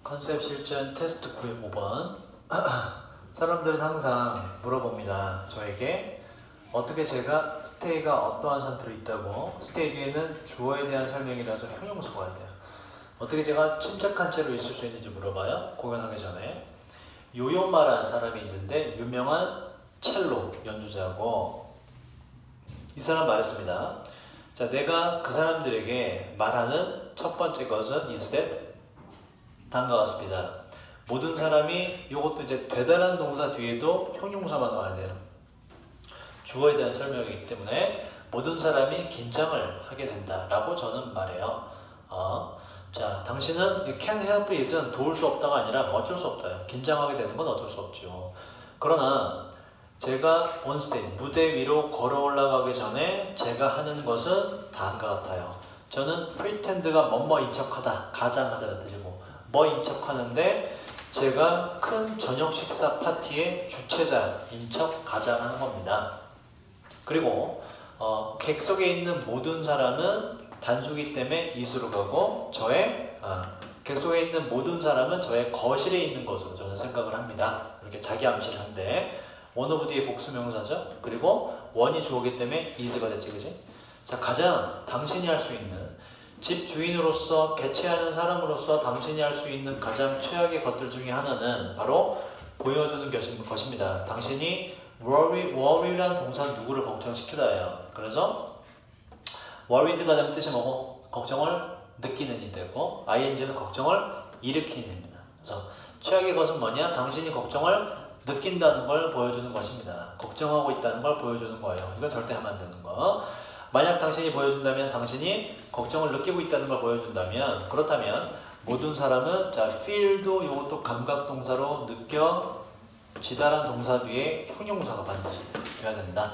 컨셉 실전 테스트 95번. 사람들은 항상 물어봅니다. 저에게 어떻게 제가 stay가 어떠한 상태로 있다고, stay 뒤에는 주어에 대한 설명이라서 형용사가 돼요. 어떻게 제가 침착한 채로 있을 수 있는지 물어봐요. 공연하기 전에. 요요마라는 사람이 있는데 유명한 첼로 연주자고, 이 사람 말했습니다. 자, 내가 그 사람들에게 말하는 첫 번째 것은 is that 다음과 같습니다. 모든 사람이, 이것도 이제 되다라는 동사 뒤에도 형용사만 나와야 돼요. 주어에 대한 설명이기 때문에 모든 사람이 긴장을 하게 된다라고 저는 말해요. 자, 당신은 can help it은 도울 수 없다가 아니라 어쩔 수 없다. 긴장하게 되는 건 어쩔 수 없죠. 그러나 제가 on stage, 무대 위로 걸어 올라가기 전에 제가 하는 것은 다음과 같아요. 저는 pretend가 뭐뭐인 척하다, 가장하다는 뜻이고, 뭐인 척하는데 제가 큰 저녁 식사 파티의 주최자인 척 가장하는 겁니다. 그리고 객석에 있는 모든 사람은 단수기 때문에 is로 가고, 객석에 있는 모든 사람은 저의 거실에 있는 것으로 저는 생각을 합니다. 이렇게 자기 암시를 한데 one of 뒤에 복수명사죠. 그리고 one이 주어기 때문에 is가 됐지, 그지? 자, 가장 당신이 할 수 있는, 집 주인으로서, 개최하는 사람으로서 당신이 할 수 있는 가장 최악의 것들 중에 하나는 바로 보여주는 것입니다. 당신이 worry란 동사 누구를 걱정시키다예요. 그래서 worried가 되면 뜻이 뭐고? 걱정을 느끼는 이 되고, ing는 걱정을 일으키는 입니다. 그래서 최악의 것은 뭐냐? 당신이 걱정을 느낀다는 걸 보여주는 것입니다. 걱정하고 있다는 걸 보여주는 거예요. 이건 절대 하면 안 되는 거. 만약 당신이 보여준다면, 당신이 걱정을 느끼고 있다는 걸 보여준다면, 그렇다면 모든 사람은, 자, feel도 이것도 감각동사로 느껴지다란 동사 뒤에 형용사가 반드시 돼야 된다.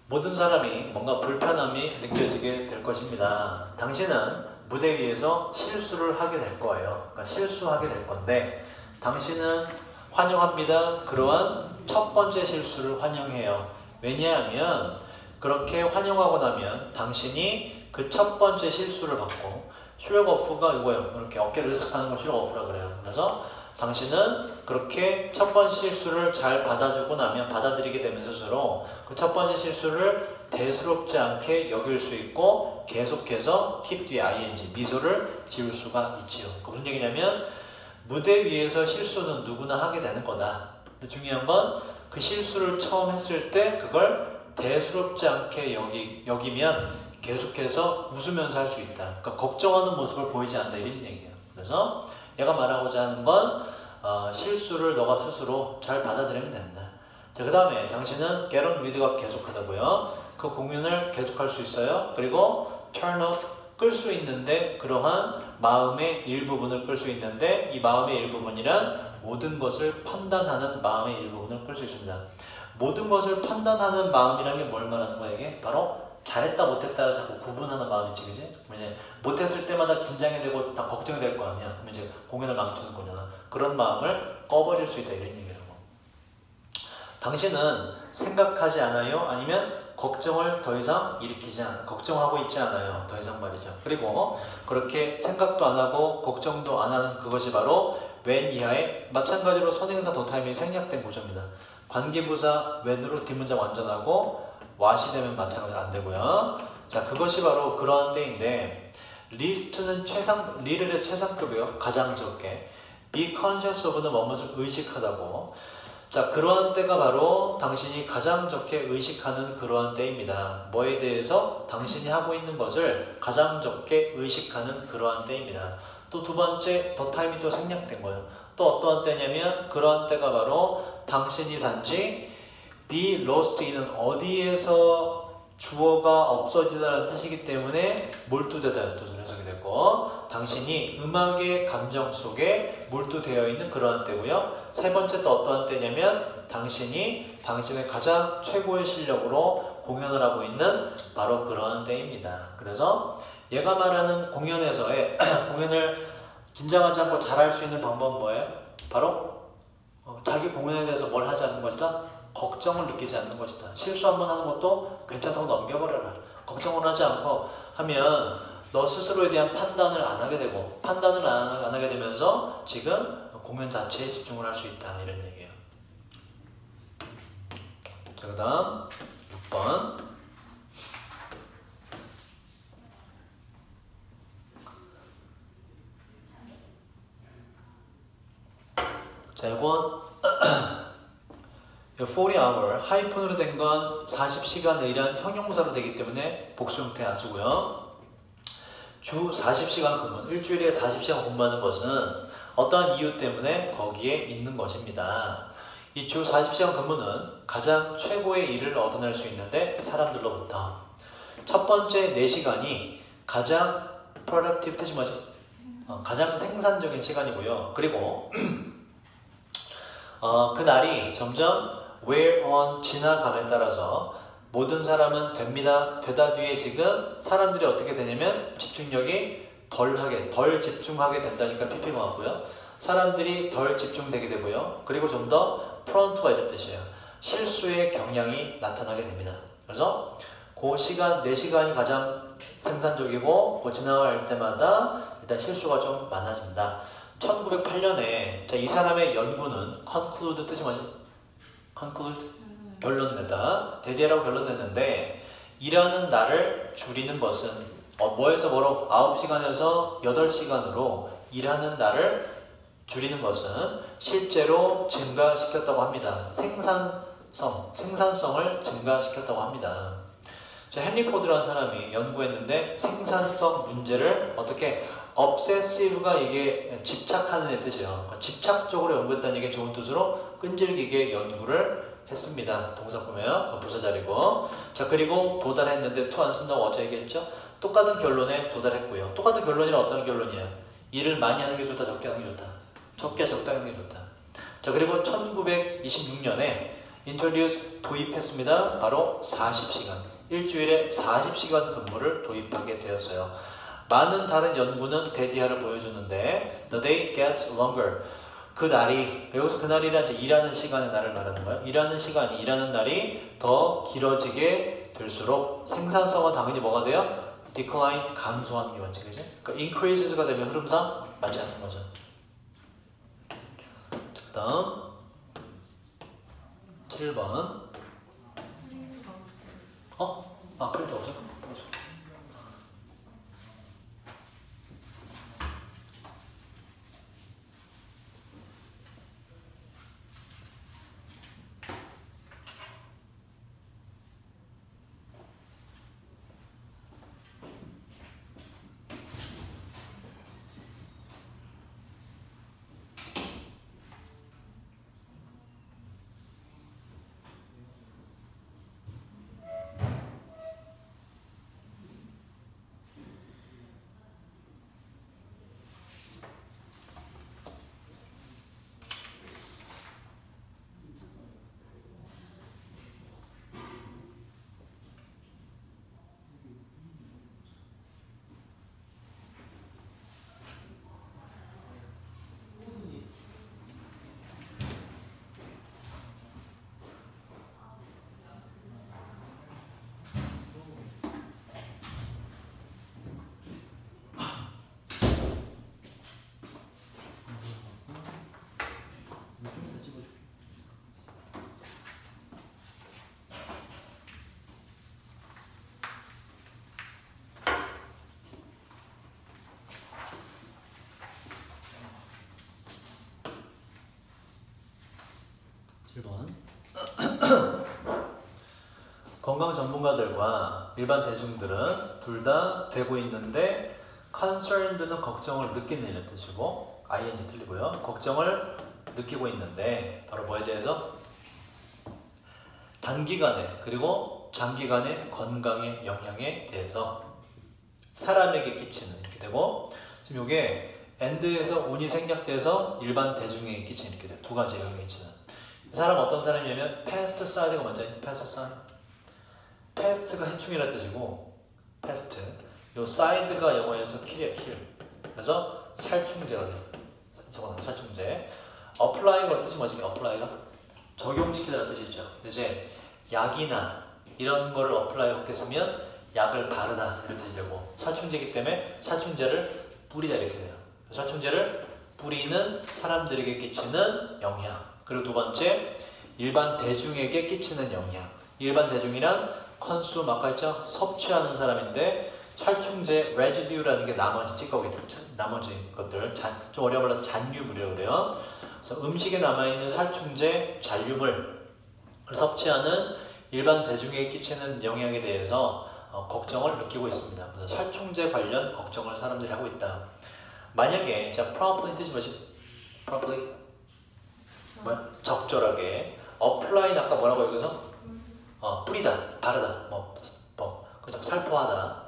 모든 사람이 뭔가 불편함이 느껴지게 될 것입니다. 당신은 무대 위에서 실수를 하게 될 거예요. 그러니까 실수하게 될 건데, 당신은 환영합니다. 그러한 첫 번째 실수를 환영해요. 왜냐하면 그렇게 환영하고 나면 당신이 그 첫 번째 실수를 받고, 슈레거프가 이거예요. 이렇게 어깨를 으쓱하는 걸 슈레거프라 그래요. 그래서 당신은 그렇게 첫 번째 실수를 잘 받아주고 나면, 받아들이게 되면 스스로 그 첫 번째 실수를 대수롭지 않게 여길 수 있고, 계속해서 팁 뒤에 ing, 미소를 지을 수가 있지요. 그 무슨 얘기냐면, 무대 위에서 실수는 누구나 하게 되는 거다. 근데 중요한 건 그 실수를 처음 했을 때 그걸 대수롭지 않게 여기면 계속해서 웃으면서 할 수 있다. 그러니까 걱정하는 모습을 보이지 않는다, 이런 얘기예요. 그래서 얘가 말하고자 하는 건 실수를 너가 스스로 잘 받아들이면 된다. 자, 그 다음에 당신은 get on with가 계속하다고요. 그 공연을 계속할 수 있어요. 그리고 turn off, 끌 수 있는데, 그러한 마음의 일부분을 끌 수 있는데, 이 마음의 일부분이란 모든 것을 판단하는 마음의 일부분을 끌 수 있습니다. 모든 것을 판단하는 마음이라는 게 뭘 말하는 거야? 이게 바로 잘했다 못했다를 자꾸 구분하는 마음이지, 그지? 이제 못했을 때마다 긴장이 되고 다 걱정이 될 거 아니야. 그럼 이제 공연을 망치는 거잖아. 그런 마음을 꺼버릴 수 있다, 이런 얘기라고. 당신은 생각하지 않아요? 아니면 걱정을 더 이상 걱정하고 있지 않아요. 더 이상 말이죠. 그리고 그렇게 생각도 안 하고 걱정도 안 하는 그것이 바로 when 이하의, 마찬가지로 선행사 더 타임이 생략된 구조입니다. 관계부사 when으로 뒷문장 완전하고 what이 되면 마찬가지로 안 되고요. 자, 그것이 바로 그러한 때인데, 리스트는 리를의 최상급이요. 가장 적게. be conscious of는 무엇을 의식하다고. 자, 그러한 때가 바로 당신이 가장 적게 의식하는 그러한 때입니다. 뭐에 대해서? 당신이 하고 있는 것을 가장 적게 의식하는 그러한 때입니다. 또 두 번째, 더 타임이 또 생략된 거예요. 또 어떠한 때냐면, 그러한 때가 바로 당신이 단지 be lost in은 어디에서 주어가 없어지다라는 뜻이기 때문에 몰두되다 뜻으로 해석이 됐고, 당신이 음악의 감정 속에 몰두되어 있는 그러한 때고요. 세 번째 또 어떠한 때냐면, 당신이 당신의 가장 최고의 실력으로 공연을 하고 있는 바로 그러한 때입니다. 그래서 얘가 말하는 공연에서의 공연을 긴장하지 않고 잘할 수 있는 방법은 뭐예요? 바로 자기 공연에 대해서 뭘 하지 않는 것이다? 걱정을 느끼지 않는 것이다. 실수 한번 하는 것도 괜찮다고 넘겨버려라. 걱정을 하지 않고 하면 너 스스로에 대한 판단을 안 하게 되고 판단을 안 하게 되면서 지금 공연 자체에 집중을 할 수 있다 이런 얘기예요. 자, 그 다음 6번. 자, 이건 40hour, 하이픈으로 된 건 40시간을 의한 형용사로 되기 때문에 복수 형태 안 쓰고요. 주 40시간 근무, 일주일에 40시간 공부하는 것은 어떠한 이유 때문에 거기에 있는 것입니다. 이 주 40시간 근무는 가장 최고의 일을 얻어낼 수 있는데 사람들로부터 첫 번째 4시간이 가장 productive 뜻이 뭐죠? 가장 생산적인 시간이고요. 그리고 그 날이 점점 wear on 지나감에 따라서 모든 사람은 됩니다. 되다 뒤에 지금 사람들이 어떻게 되냐면 집중력이 덜 집중하게 된다니까 PP가 왔고요. 사람들이 덜 집중되게 되고요. 그리고 좀 더 프론트가 이런 뜻이에요. 실수의 경향이 나타나게 됩니다. 그래서 그 시간 4시간이 가장 생산적이고 그 지나갈 때마다 일단 실수가 좀 많아진다. 1908년에 이 사람의 연구는 conclude 뜻이 뭐지? conclude 결론내다. 대대라고 결론냈는데 일하는 날을 줄이는 것은 뭐에서 뭐로 9시간에서 8시간으로 일하는 날을 줄이는 것은 실제로 증가시켰다고 합니다. 생산성을 증가시켰다고 합니다. 자, 헨리 포드라는 사람이 연구했는데 생산성 문제를 어떻게 obsessive가 이게 집착하는 애 뜻이에요. 그러니까 집착적으로 연구했다는 얘기 좋은 뜻으로 끈질기게 연구를 했습니다. 동사 보면 부사자리고. 자, 그리고 도달했는데 to 안 쓴다고 어제 얘기했죠? 똑같은 결론에 도달했고요. 똑같은 결론이란 어떤 결론이에요? 일을 많이 하는 게 좋다, 적게 하는 게 좋다. 적게 적당히 하는 게 좋다. 자, 그리고 1926년에 introduce 도입했습니다. 바로 40시간. 일주일에 40시간 근무를 도입하게 되었어요. 많은 다른 연구는 대디아를 보여주는데 the day gets longer. 그 날이, 여기서 그 날이란 이제 일하는 시간의 날을 말하는 거예요. 일하는 날이 더 길어지게 될수록 생산성은 당연히 뭐가 돼요? decline, 감소하는 게 맞지, 그지? 그러니까 increases가 되면 흐름상 맞지 않는 거죠. 그 다음 7번. 프린트 없어? 7번. 건강 전문가들과 일반 대중들은 둘 다 되고 있는데 concerned는 걱정을 느끼는 이런 뜻이고 ing 틀리고요. 걱정을 느끼고 있는데 바로 뭐에 대해서? 단기간에 그리고 장기간의 건강의 영향에 대해서 사람에게 끼치는 이렇게 되고 지금 이게 and에서 운이 생략돼서 일반 대중에게 끼치는 이렇게 돼요. 두 가지 영향이 끼치는. 이 사람 어떤 사람이냐면 past side가 먼저예요. past side. past가 해충이라는 뜻이고 past. 요 side가 영어에서 kill이에요. kill. 그래서 살충제가 돼요. 저거는 살충제. apply가 뜻이 뭐지? apply가 적용시키다는 뜻이죠. 이제 약이나 이런 거를 apply 이렇게 쓰면 약을 바르다 이런 뜻이 되고 살충제이기 때문에 살충제를 뿌리다 이렇게 돼요. 살충제를 뿌리는 사람들에게 끼치는 영향. 그리고 두 번째 일반 대중에게 끼치는 영향. 일반 대중이란 컨숨 아까 했죠? 섭취하는 사람인데 살충제 residue라는 게 나머지 찌꺼기 나머지 것들 좀 어려워서 잔류물이라고 그래요. 그래서 음식에 남아있는 살충제 잔류물 섭취하는 일반 대중에게 끼치는 영향에 대해서 걱정을 느끼고 있습니다. 그래서 살충제 관련 걱정을 사람들이 하고 있다. 만약에 자 properly 뜻이 뭐지? properly 뭐야? 적절하게 apply 아까 뭐라고 여기서? 뿌리다, 바르다, 그죠? 살포하다.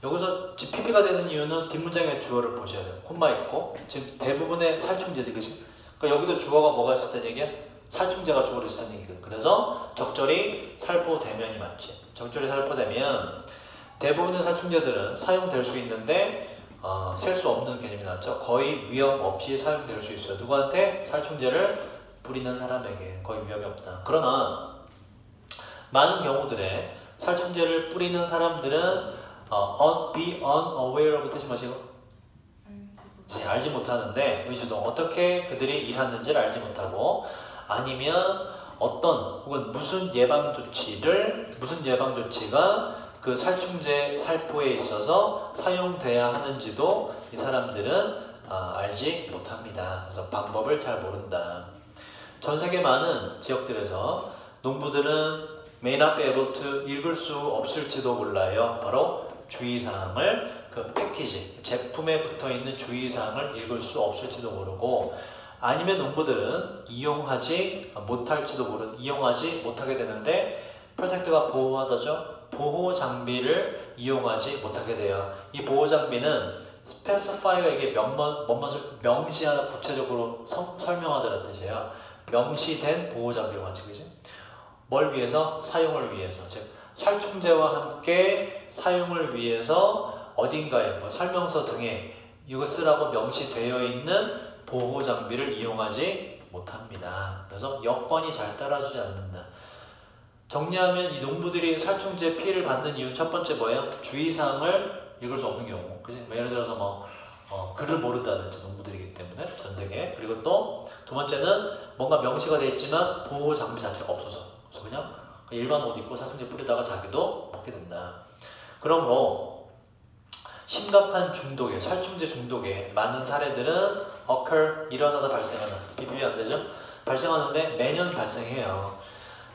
여기서 지금 PP가 되는 이유는 뒷문장의 주어를 보셔야 돼요. 콤마 있고 지금 대부분의 살충제지, 그지? 그러니까 여기도 주어가 뭐가 있었다는 얘기야? 살충제가 주어로 있었다는 얘기거든. 그래서 적절히 살포되면이 맞지. 적절히 살포되면 대부분의 살충제들은 사용될 수 있는데 셀 수 없는 개념이 나왔죠. 거의 위험 없이 사용될 수 있어요. 누구한테? 살충제를 뿌리는 사람에게 거의 위험이 없다. 그러나 많은 경우들에 살충제를 뿌리는 사람들은 be unaware of 뜻이 뭐시고? 알지 못하는데 의주동 어떻게 그들이 일하는지를 알지 못하고 아니면 어떤 혹은 무슨 예방 조치가 그 살충제 살포에 있어서 사용돼야 하는지도 이 사람들은 알지 못합니다. 그래서 방법을 잘 모른다. 전 세계 많은 지역들에서 농부들은 may not be able to 읽을 수 없을지도 몰라요. 바로 주의사항을 그 패키지, 제품에 붙어있는 주의사항을 읽을 수 없을지도 모르고 아니면 농부들은 이용하지 못하게 되는데 프로젝트가 보호하다죠. 보호 장비를 이용하지 못하게 돼요. 이 보호 장비는 specify에게 무엇을 명시하다 구체적으로 설명하다는 뜻이에요. 명시된 보호 장비가 맞지, 그지? 뭘 위해서? 사용을 위해서. 즉 살충제와 함께 사용을 위해서 어딘가에 설명서 등에 이거 쓰라고 명시되어 있는 보호 장비를 이용하지 못합니다. 그래서 여건이 잘 따라주지 않는다. 정리하면 이 농부들이 살충제 피해를 받는 이유는 첫 번째 뭐예요? 주의사항을 읽을 수 없는 경우. 그치? 예를 들어서 글을 모른다든지 농부들이기 때문에 전 세계. 그리고 또 두 번째는 뭔가 명시가 되어 있지만 보호 장비 자체가 없어서. 그래서 그냥 일반 옷 입고 살충제 뿌리다가 자기도 먹게 된다. 그러므로 심각한 중독에, 살충제 중독에 많은 사례들은 일어나다 발생하는, 비교가 안 되죠? 발생하는데 매년 발생해요.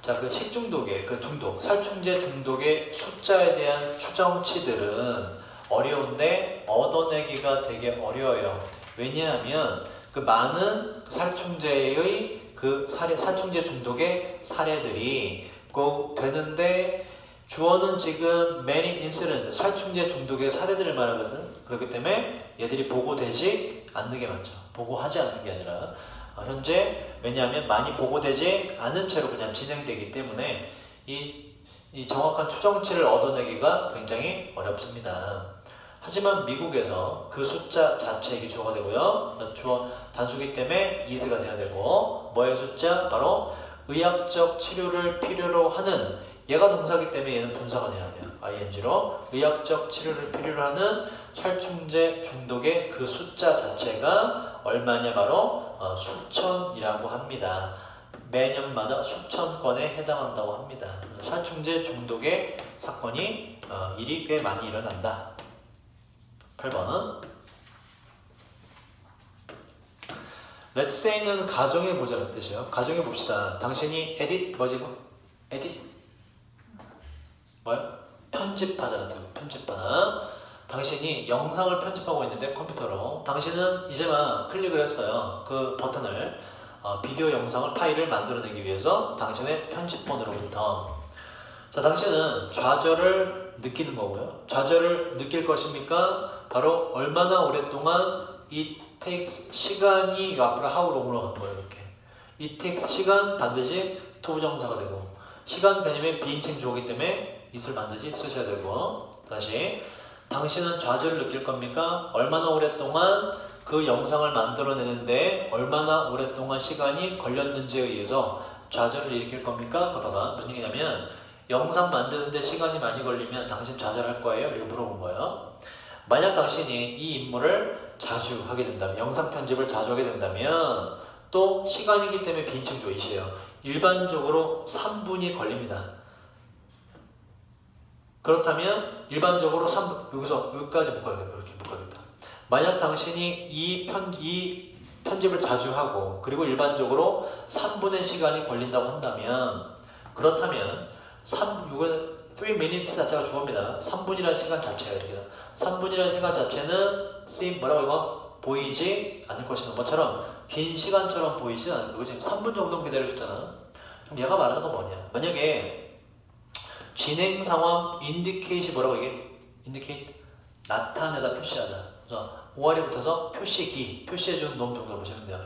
자, 그 식중독의 그 중독, 살충제 중독의 숫자에 대한 추정치들은 어려운데 얻어내기가 되게 어려워요. 왜냐하면 그 많은 살충제의 살충제 중독의 사례들이 꼭 되는데 주어는 지금 many incidents, 살충제 중독의 사례들을 말하거든. 그렇기 때문에 얘들이 보고되지 않는 게 맞죠. 보고하지 않는 게 아니라 현재 왜냐하면 많이 보고되지 않은 채로 그냥 진행되기 때문에 이 정확한 추정치를 얻어내기가 굉장히 어렵습니다. 하지만 미국에서 그 숫자 자체 이게 주어가 되고요. 주어 단수기 때문에 is가 돼야 되고 뭐의 숫자? 바로 의학적 치료를 필요로 하는 얘가 동사기 때문에 얘는 분사가 돼야 돼요. ing로 의학적 치료를 필요로 하는 살충제 중독의 그 숫자 자체가 얼마냐? 바로 수천이라고 합니다. 매년마다 수천 건에 해당한다고 합니다. 살충제 중독의 사건이 일이 꽤 많이 일어난다. 8번은 Let's say는 가정해보자는 뜻이에요. 가정해봅시다. 당신이 edit 뭐지 이거? edit? 뭐야? 편집하다는 뜻. 편집하다. 당신이 영상을 편집하고 있는데 컴퓨터로 당신은 이제만 클릭을 했어요. 그 버튼을 비디오 영상을 파일을 만들어내기 위해서 당신의 편집본으로부터 자, 당신은 좌절을 느끼는 거고요. 좌절을 느낄 것입니까? 바로 얼마나 오랫동안 it takes 시간이 앞으로 how long으로 가는 거예요. 이렇게 it takes 시간 반드시 투부정사가 되고 시간 개념의 비인칭 주어이기 때문에 it을 반드시 쓰셔야 되고 다시 당신은 좌절을 느낄 겁니까? 얼마나 오랫동안 그 영상을 만들어내는데 얼마나 오랫동안 시간이 걸렸는지에 의해서 좌절을 일으킬 겁니까? 봐봐 무슨 얘기냐면 영상 만드는데 시간이 많이 걸리면 당신 좌절할 거예요? 이렇게 물어본 거예요. 만약 당신이 이 임무를 자주 하게 된다면, 영상 편집을 자주 하게 된다면 또 시간이기 때문에 비인칭 조이시에요. 일반적으로 3분이 걸립니다. 그렇다면 일반적으로 3분, 여기서 여기까지 묶어야겠다. 이렇게 묶어야겠다. 만약 당신이 이 편집을 자주 하고 그리고 일반적으로 3분의 시간이 걸린다고 한다면, 그렇다면 이건 3 minutes 자체가 주어입니다. 3분이라는 시간 자체가 이렇게 3분이라는 시간 자체는 뭐라고 이거? 보이지 않을 것이다. 뭐처럼 긴 시간처럼 보이지 않을 거지. 3분 정도 기다려줬잖아. 그럼 얘가 말하는 건 뭐냐? 만약에 진행 상황 인디케이트이 뭐라고 이게? 인디케이트 나타내다, 표시하다. 그래서 OR이 붙어서 표시기, 표시해주는 놈 정도로 보시면 돼요.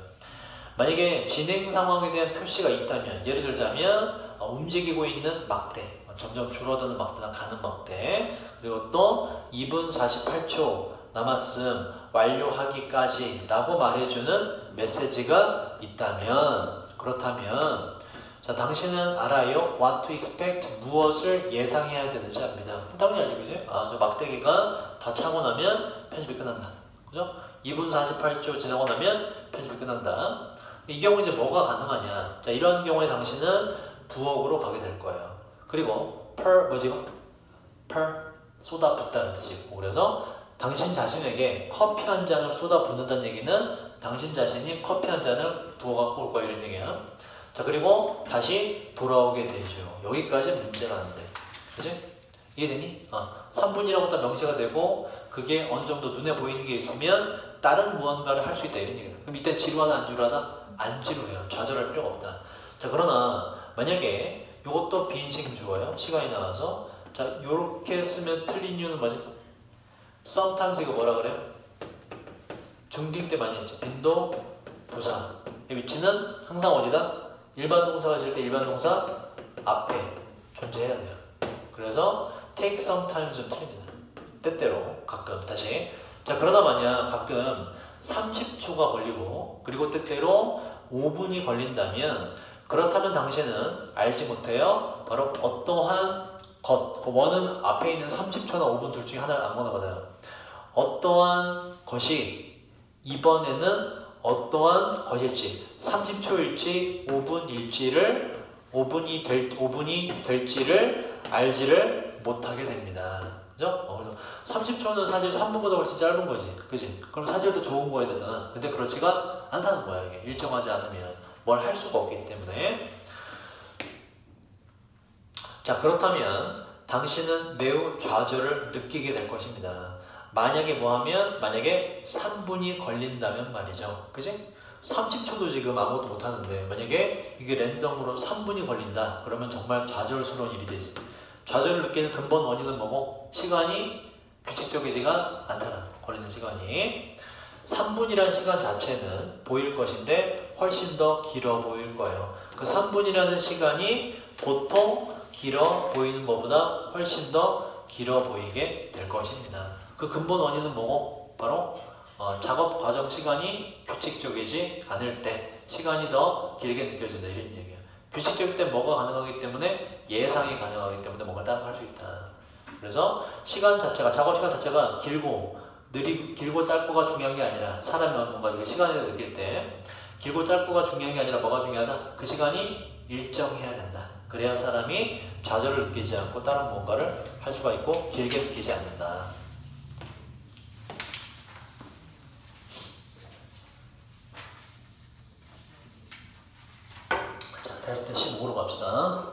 만약에 진행 상황에 대한 표시가 있다면, 예를 들자면 움직이고 있는 막대, 점점 줄어드는 막대나 가는 막대, 그리고 또 2분 48초 남았음 완료하기까지 라고 말해주는 메시지가 있다면, 그렇다면 자, 당신은 알아요? What to expect, 무엇을 예상해야 되는지 압니다. 당연히 알죠, 그지? 저 막대기가 다 차고 나면 편집이 끝난다. 그죠? 2분 48초 지나고 나면 편집이 끝난다. 이 경우 이제 뭐가 가능하냐? 자, 이런 경우에 당신은 부엌으로 가게 될 거예요. 그리고 뭐지? 쏟아붓다는 뜻이고, 그래서 당신 자신에게 커피 한 잔을 쏟아붓는다는 얘기는 당신 자신이 커피 한 잔을 부어갖고 올 거야, 이런 얘기야. 자, 그리고 다시 돌아오게 되죠. 여기까지 문제라는데, 그지? 이해되니? 3분이라고 딱 명시가 되고 그게 어느 정도 눈에 보이는 게 있으면 다른 무언가를 할 수 있다, 이런 얘기다. 그럼 이때 지루하다 안 지루하다? 안 지루해요. 좌절할 필요가 없다. 자, 그러나 만약에 이것도 비인칭 주어요. 시간이 나와서 자, 요렇게 쓰면 틀린 이유는 뭐지? sometimes 이거 뭐라 그래요? 중딩 때 많이 했죠. 빈도 부사. 이 위치는 항상 어디다? 일반 동사가 있을 때 일반 동사 앞에 존재해야 돼요. 그래서 take sometimes 틀립니다. 때때로, 가끔, 다시. 자, 그러다 만약 가끔 30초가 걸리고 그리고 때때로 5분이 걸린다면, 그렇다면 당신은 알지 못해요. 바로 어떠한 것, 원은 앞에 있는 30초나 5분 둘 중에 하나를 아무거나 받아요. 어떠한 것이 이번에는 어떠한 것일지, 30초일지 5분이 될지를 알지를 못하게 됩니다. 그죠? 그래서 30초는 사실 3분보다 훨씬 짧은 거지. 그지? 그럼 사실도 좋은 거에 대해서는. 근데 그렇지가 않다는 거야, 이게. 일정하지 않으면 뭘 할 수가 없기 때문에. 자, 그렇다면 당신은 매우 좌절을 느끼게 될 것입니다. 만약에 뭐하면? 만약에 3분이 걸린다면 말이죠. 그지? 30초도 지금 아무것도 못하는데 만약에 이게 랜덤으로 3분이 걸린다, 그러면 정말 좌절스러운 일이 되지. 좌절을 느끼는 근본 원인은 뭐고? 시간이 규칙적이지가 않다는, 걸리는 시간이. 3분이라는 시간 자체는 보일 것인데 훨씬 더 길어 보일 거예요. 그 3분이라는 시간이 보통 길어 보이는 것보다 훨씬 더 길어 보이게 될 것입니다. 그 근본 원인은 뭐고? 바로 작업 과정 시간이 규칙적이지 않을 때 시간이 더 길게 느껴진다, 이런 얘기예요. 규칙적일 때 뭐가 가능하기 때문에? 예상이 가능하기 때문에 뭔가 따라갈 수 있다. 그래서 시간 자체가, 작업 시간 자체가 길고 짧고가 중요한 게 아니라, 사람이 뭔가 이게 시간을 느낄 때 길고 짧고가 중요한 게 아니라 뭐가 중요하다? 그 시간이 일정해야 된다. 그래야 사람이 좌절을 느끼지 않고 다른 뭔가를 할 수가 있고 길게 느끼지 않는다. 자, 테스트 15로 갑시다.